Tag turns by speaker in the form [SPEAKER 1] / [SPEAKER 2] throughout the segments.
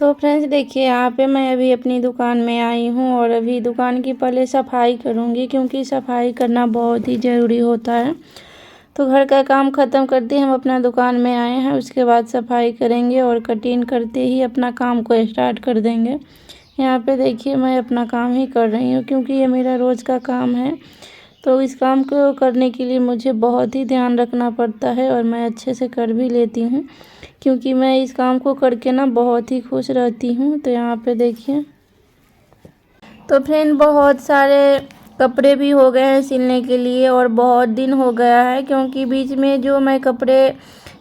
[SPEAKER 1] तो फ्रेंड्स देखिए, यहाँ पे मैं अभी अपनी दुकान में आई हूँ और अभी दुकान की पहले सफाई करूँगी, क्योंकि सफाई करना बहुत ही ज़रूरी होता है। तो घर का काम ख़त्म करते हम अपना दुकान में आए हैं, उसके बाद सफाई करेंगे और कटिंग करते ही अपना काम को स्टार्ट कर देंगे। यहाँ पे देखिए, मैं अपना काम ही कर रही हूँ, क्योंकि ये मेरा रोज़ का काम है। तो इस काम को करने के लिए मुझे बहुत ही ध्यान रखना पड़ता है और मैं अच्छे से कर भी लेती हूँ, क्योंकि मैं इस काम को करके ना बहुत ही खुश रहती हूँ। तो यहाँ पे देखिए, तो फ्रेंड बहुत सारे कपड़े भी हो गए हैं सिलने के लिए और बहुत दिन हो गया है, क्योंकि बीच में जो मैं कपड़े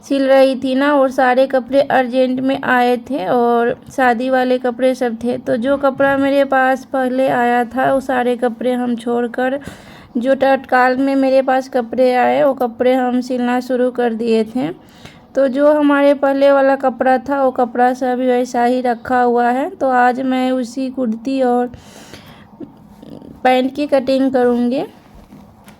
[SPEAKER 1] सिल रही थी ना, और सारे कपड़े अर्जेंट में आए थे और शादी वाले कपड़े सब थे। तो जो कपड़ा मेरे पास पहले आया था वो सारे कपड़े हम छोड़कर जो तत्काल में मेरे पास कपड़े आए वो कपड़े हम सिलना शुरू कर दिए थे। तो जो हमारे पहले वाला कपड़ा था वो कपड़ा सब वैसा ही रखा हुआ है। तो आज मैं उसी कुर्ती और पैंट की कटिंग करूँगी।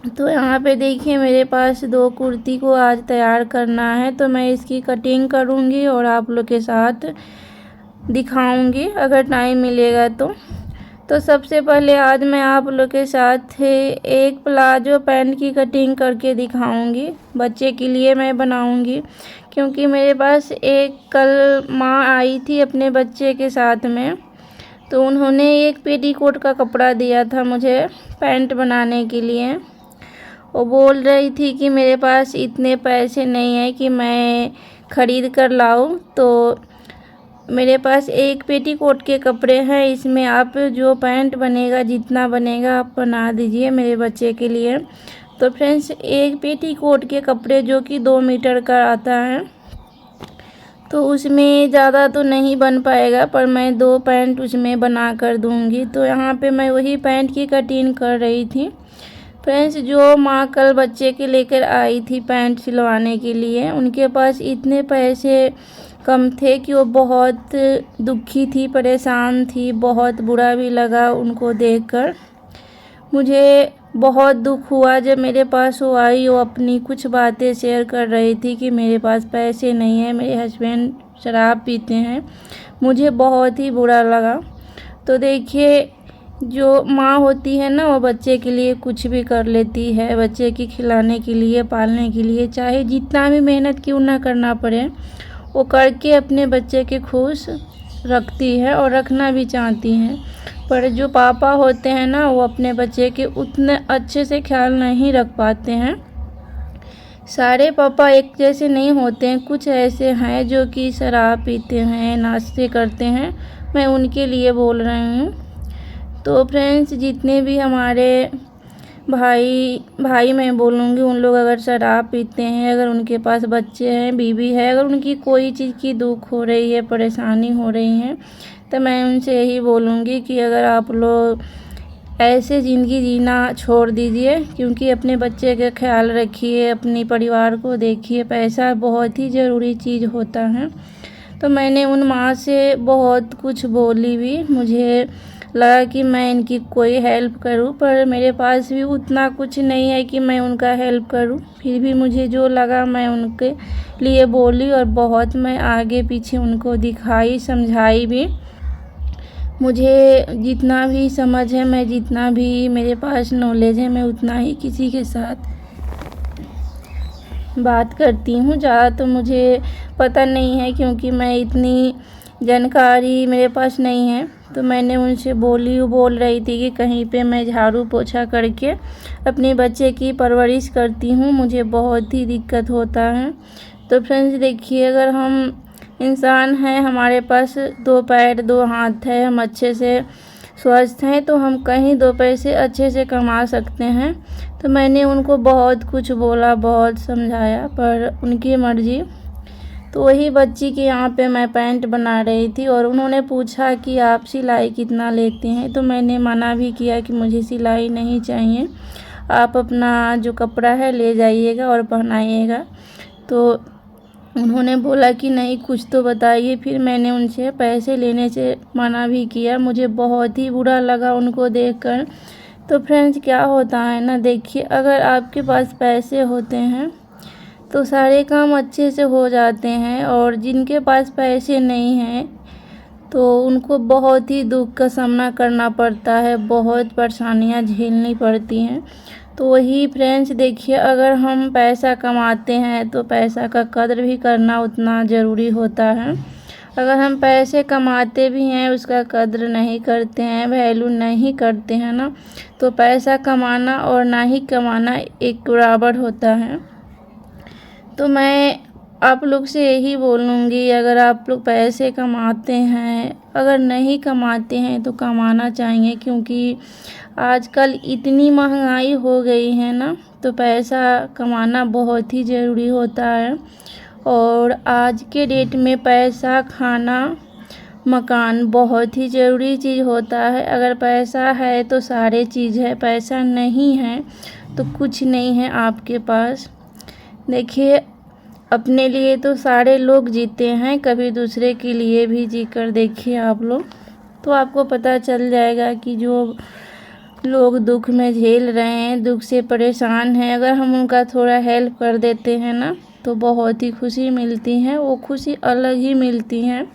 [SPEAKER 1] तो यहाँ पे देखिए, मेरे पास 2 कुर्ती को आज तैयार करना है, तो मैं इसकी कटिंग करूँगी और आप लोग के साथ दिखाऊँगी अगर टाइम मिलेगा तो सबसे पहले आज मैं आप लोग के साथ एक प्लाजो पैंट की कटिंग करके दिखाऊंगी। बच्चे के लिए मैं बनाऊंगी, क्योंकि मेरे पास एक कल माँ आई थी अपने बच्चे के साथ में, तो उन्होंने एक पेटीकोट का कपड़ा दिया था मुझे पैंट बनाने के लिए। वो बोल रही थी कि मेरे पास इतने पैसे नहीं है कि मैं ख़रीद कर लाऊं, तो मेरे पास एक पेटीकोट के कपड़े हैं, इसमें आप जो पैंट बनेगा जितना बनेगा आप बना दीजिए मेरे बच्चे के लिए। तो फ्रेंड्स, एक पेटीकोट के कपड़े जो कि 2 मीटर का आता है, तो उसमें ज़्यादा तो नहीं बन पाएगा, पर मैं 2 पैंट उसमें बना कर दूँगी। तो यहाँ पे मैं वही पैंट की कटिंग कर रही थी। फ्रेंड्स, जो माँ कल बच्चे के लेकर आई थी पैंट सिलवाने के लिए, उनके पास इतने पैसे कम थे कि वो बहुत दुखी थी, परेशान थी। बहुत बुरा भी लगा उनको देखकर। मुझे बहुत दुख हुआ जब मेरे पास वो आई। वो अपनी कुछ बातें शेयर कर रही थी कि मेरे पास पैसे नहीं है, मेरे हस्बैंड शराब पीते हैं। मुझे बहुत ही बुरा लगा। तो देखिए, जो माँ होती है ना, वो बच्चे के लिए कुछ भी कर लेती है, बच्चे की खिलाने के लिए, पालने के लिए, चाहे जितना भी मेहनत क्यों ना करना पड़े, वो करके अपने बच्चे के खुश रखती है और रखना भी चाहती हैं। पर जो पापा होते हैं ना, वो अपने बच्चे के उतने अच्छे से ख्याल नहीं रख पाते हैं। सारे पापा एक जैसे नहीं होते हैं, कुछ ऐसे हैं जो कि शराब पीते हैं, नाश्ते करते हैं। मैं उनके लिए बोल रही हूँ। तो फ्रेंड्स, जितने भी हमारे भाई मैं बोलूँगी, उन लोग अगर शराब पीते हैं, अगर उनके पास बच्चे हैं, बीवी है, अगर उनकी कोई चीज़ की दुख हो रही है, परेशानी हो रही है, तो मैं उनसे यही बोलूँगी कि अगर आप लोग ऐसे ज़िंदगी जीना छोड़ दीजिए, क्योंकि अपने बच्चे का ख्याल रखिए, अपने परिवार को देखिए। पैसा बहुत ही ज़रूरी चीज़ होता है। तो मैंने उन माँ से बहुत कुछ बोली भी। मुझे लगा कि मैं इनकी कोई हेल्प करूं, पर मेरे पास भी उतना कुछ नहीं है कि मैं उनका हेल्प करूं। फिर भी मुझे जो लगा मैं उनके लिए बोली और बहुत मैं आगे पीछे उनको दिखाई, समझाई भी। मुझे जितना भी समझ है, मैं जितना भी मेरे पास नॉलेज है, मैं उतना ही किसी के साथ बात करती हूँ। ज़्यादा तो मुझे पता नहीं है, क्योंकि मैं इतनी जानकारी मेरे पास नहीं है। तो मैंने उनसे बोल रही थी कि कहीं पे मैं झाड़ू पोछा करके अपने बच्चे की परवरिश करती हूँ, मुझे बहुत ही दिक्कत होता है। तो फ्रेंड्स देखिए, अगर हम इंसान हैं, हमारे पास 2 पैर 2 हाथ है, हम अच्छे से स्वस्थ हैं, तो हम कहीं 2 पैसे अच्छे से कमा सकते हैं। तो मैंने उनको बहुत कुछ बोला, बहुत समझाया, पर उनकी मर्ज़ी। तो वही बच्ची के यहाँ पे मैं पैंट बना रही थी और उन्होंने पूछा कि आप सिलाई कितना लेते हैं। तो मैंने मना भी किया कि मुझे सिलाई नहीं चाहिए, आप अपना जो कपड़ा है ले जाइएगा और पहनाइएगा। तो उन्होंने बोला कि नहीं, कुछ तो बताइए। फिर मैंने उनसे पैसे लेने से मना भी किया। मुझे बहुत ही बुरा लगा उनको देखकर। तो फ्रेंड्स, क्या होता है ना, देखिए, अगर आपके पास पैसे होते हैं तो सारे काम अच्छे से हो जाते हैं, और जिनके पास पैसे नहीं हैं तो उनको बहुत ही दुख का सामना करना पड़ता है, बहुत परेशानियां झेलनी पड़ती हैं। तो वही फ्रेंड्स देखिए, अगर हम पैसा कमाते हैं तो पैसा का कद्र भी करना उतना ज़रूरी होता है। अगर हम पैसे कमाते भी हैं, उसका कद्र नहीं करते हैं, वैल्यू नहीं करते हैं ना, तो पैसा कमाना और ना ही कमाना एक बराबर होता है। तो मैं आप लोग से यही बोलूँगी, अगर आप लोग पैसे कमाते हैं, अगर नहीं कमाते हैं तो कमाना चाहिए, क्योंकि आजकल इतनी महंगाई हो गई है ना, तो पैसा कमाना बहुत ही ज़रूरी होता है। और आज के डेट में पैसा, खाना, मकान बहुत ही ज़रूरी चीज़ होता है। अगर पैसा है तो सारे चीज़ है, पैसा नहीं है तो कुछ नहीं है आपके पास। देखिए, अपने लिए तो सारे लोग जीते हैं, कभी दूसरे के लिए भी जी कर देखिए आप लोग, तो आपको पता चल जाएगा कि जो लोग दुख में झेल रहे हैं, दुख से परेशान हैं, अगर हम उनका थोड़ा हेल्प कर देते हैं ना, तो बहुत ही खुशी मिलती है, वो खुशी अलग ही मिलती है।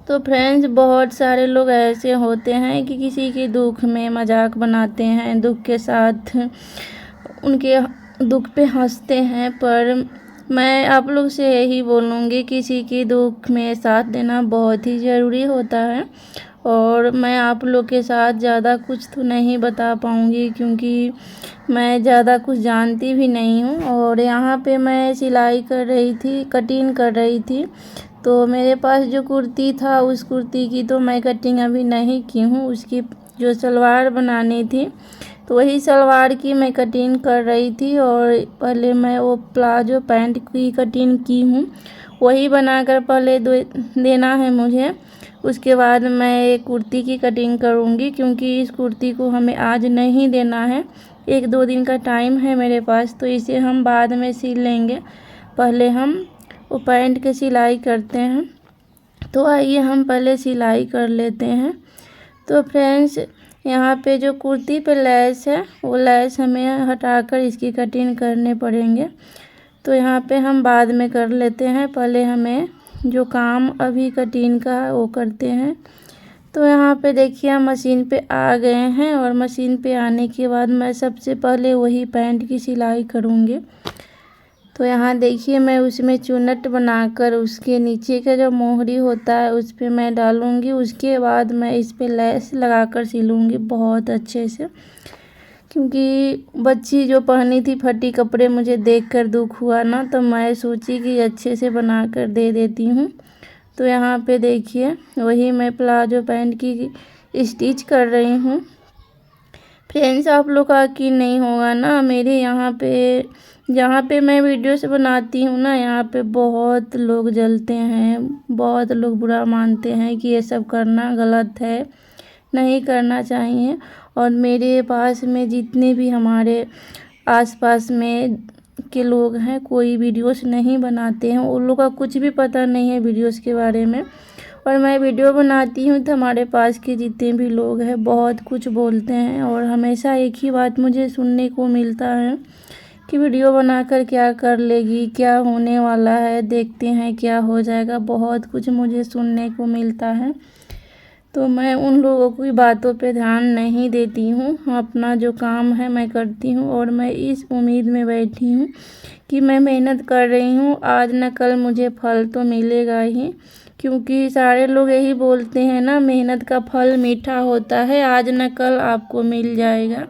[SPEAKER 1] तो फ्रेंड्स, बहुत सारे लोग ऐसे होते हैं कि किसी के दुख में मजाक बनाते हैं, दुख के साथ उनके दुख पे हंसते हैं, पर मैं आप लोग से यही बोलूँगी, किसी की दुख में साथ देना बहुत ही ज़रूरी होता है। और मैं आप लोग के साथ ज़्यादा कुछ तो नहीं बता पाऊँगी, क्योंकि मैं ज़्यादा कुछ जानती भी नहीं हूँ। और यहाँ पे मैं सिलाई कर रही थी, कटिंग कर रही थी, तो मेरे पास जो कुर्ती था, उस कुर्ती की तो मैं कटिंग अभी नहीं की हूँ, उसकी जो सलवार बनानी थी, तो वही सलवार की मैं कटिंग कर रही थी। और पहले मैं वो प्लाजो पैंट की कटिंग की हूँ, वही बनाकर पहले देना है मुझे, उसके बाद मैं कुर्ती की कटिंग करूँगी, क्योंकि इस कुर्ती को हमें आज नहीं देना है, 1-2 दिन का टाइम है मेरे पास, तो इसे हम बाद में सिल लेंगे। पहले हम वो पैंट की सिलाई करते हैं, तो आइए हम पहले सिलाई कर लेते हैं। तो फ्रेंड्स, यहाँ पे जो कुर्ती पे लैस है, वो लैस हमें हटाकर इसकी कटिंग करने पड़ेंगे, तो यहाँ पे हम बाद में कर लेते हैं। पहले हमें जो काम अभी कटिंग का है वो करते हैं। तो यहाँ पे देखिए, हम मशीन पे आ गए हैं, और मशीन पे आने के बाद मैं सबसे पहले वही पैंट की सिलाई करूँगी। तो यहाँ देखिए, मैं उसमें चुन्नट बनाकर उसके नीचे का जो मोहरी होता है उस पर मैं डालूँगी, उसके बाद मैं इस पर लैस लगाकर सिलूँगी बहुत अच्छे से, क्योंकि बच्ची जो पहनी थी फटी कपड़े, मुझे देखकर दुख हुआ ना, तो मैं सोची कि अच्छे से बनाकर दे देती हूँ। तो यहाँ पे देखिए, वही मैं प्लाजो पैंट की स्टिच कर रही हूँ। फ्रेंड्स, आप लोग का यकीन नहीं होगा ना, मेरे यहाँ पे जहाँ पे मैं वीडियोस बनाती हूँ ना, यहाँ पे बहुत लोग जलते हैं, बहुत लोग बुरा मानते हैं कि ये सब करना गलत है, नहीं करना चाहिए। और मेरे पास में जितने भी हमारे आसपास में के लोग हैं, कोई वीडियोस नहीं बनाते हैं, उन लोग का कुछ भी पता नहीं है वीडियोस के बारे में। और मैं वीडियो बनाती हूँ तो हमारे पास के जितने भी लोग हैं बहुत कुछ बोलते हैं, और हमेशा एक ही बात मुझे सुनने को मिलता है कि वीडियो बनाकर क्या कर लेगी, क्या होने वाला है, देखते हैं क्या हो जाएगा, बहुत कुछ मुझे सुनने को मिलता है। तो मैं उन लोगों की बातों पे ध्यान नहीं देती हूँ, अपना जो काम है मैं करती हूँ, और मैं इस उम्मीद में बैठी हूँ कि मैं मेहनत कर रही हूँ, आज न कल मुझे फल तो मिलेगा ही, क्योंकि सारे लोग यही बोलते हैं ना, मेहनत का फल मीठा होता है, आज न कल आपको मिल जाएगा।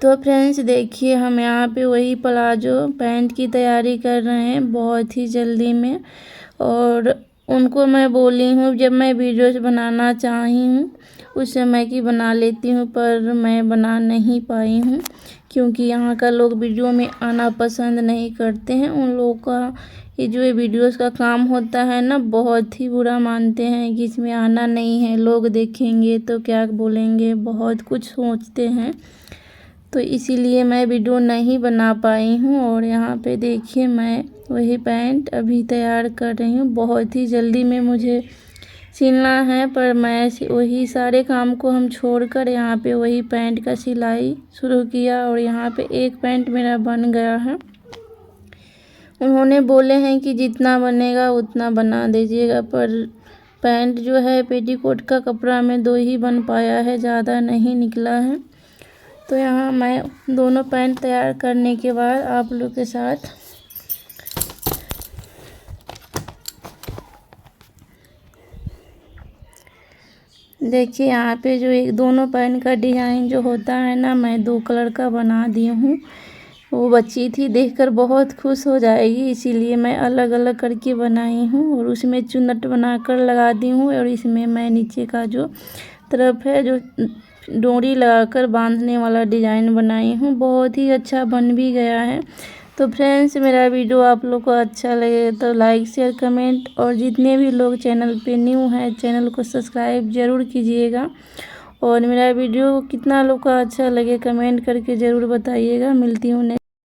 [SPEAKER 1] तो फ्रेंड्स देखिए, हम यहाँ पे वही प्लाजो पैंट की तैयारी कर रहे हैं बहुत ही जल्दी में, और उनको मैं बोली हूँ जब मैं वीडियोस बनाना चाही हूँ उस समय की बना लेती हूँ, पर मैं बना नहीं पाई हूँ, क्योंकि यहाँ का लोग वीडियो में आना पसंद नहीं करते हैं। उन लोगों का ये जो वीडियोस का काम होता है ना, बहुत ही बुरा मानते हैं कि इसमें आना नहीं है, लोग देखेंगे तो क्या बोलेंगे, बहुत कुछ सोचते हैं, तो इसीलिए मैं वीडियो नहीं बना पाई हूँ। और यहाँ पे देखिए, मैं वही पैंट अभी तैयार कर रही हूँ, बहुत ही जल्दी में मुझे सिलना है, पर मैं वही सारे काम को हम छोड़कर यहाँ पे वही पैंट का सिलाई शुरू किया, और यहाँ पे एक पैंट मेरा बन गया है। उन्होंने बोले हैं कि जितना बनेगा उतना बना दीजिएगा, पर पैंट जो है पेटीकोट का कपड़ा में 2 ही बन पाया है, ज़्यादा नहीं निकला है। तो यहाँ मैं दोनों पैंट तैयार करने के बाद आप लोग के साथ देखिए यहाँ पे जो एक दोनों पैंट का डिज़ाइन जो होता है ना, मैं 2 कलर का बना दी हूँ। वो बच्ची थी, देखकर बहुत खुश हो जाएगी, इसीलिए मैं अलग अलग करके बनाई हूँ और उसमें चुन्नट बनाकर लगा दी हूँ। और इसमें मैं नीचे का जो तरफ है जो डोरी लगाकर बांधने वाला डिज़ाइन बनाई हूँ। बहुत ही अच्छा बन भी गया है। तो फ्रेंड्स, मेरा वीडियो आप लोग को अच्छा लगे तो लाइक शेयर कमेंट, और जितने भी लोग चैनल पे न्यू हैं चैनल को सब्सक्राइब ज़रूर कीजिएगा। और मेरा वीडियो कितना लोग को अच्छा लगे कमेंट करके ज़रूर बताइएगा। मिलती हूँ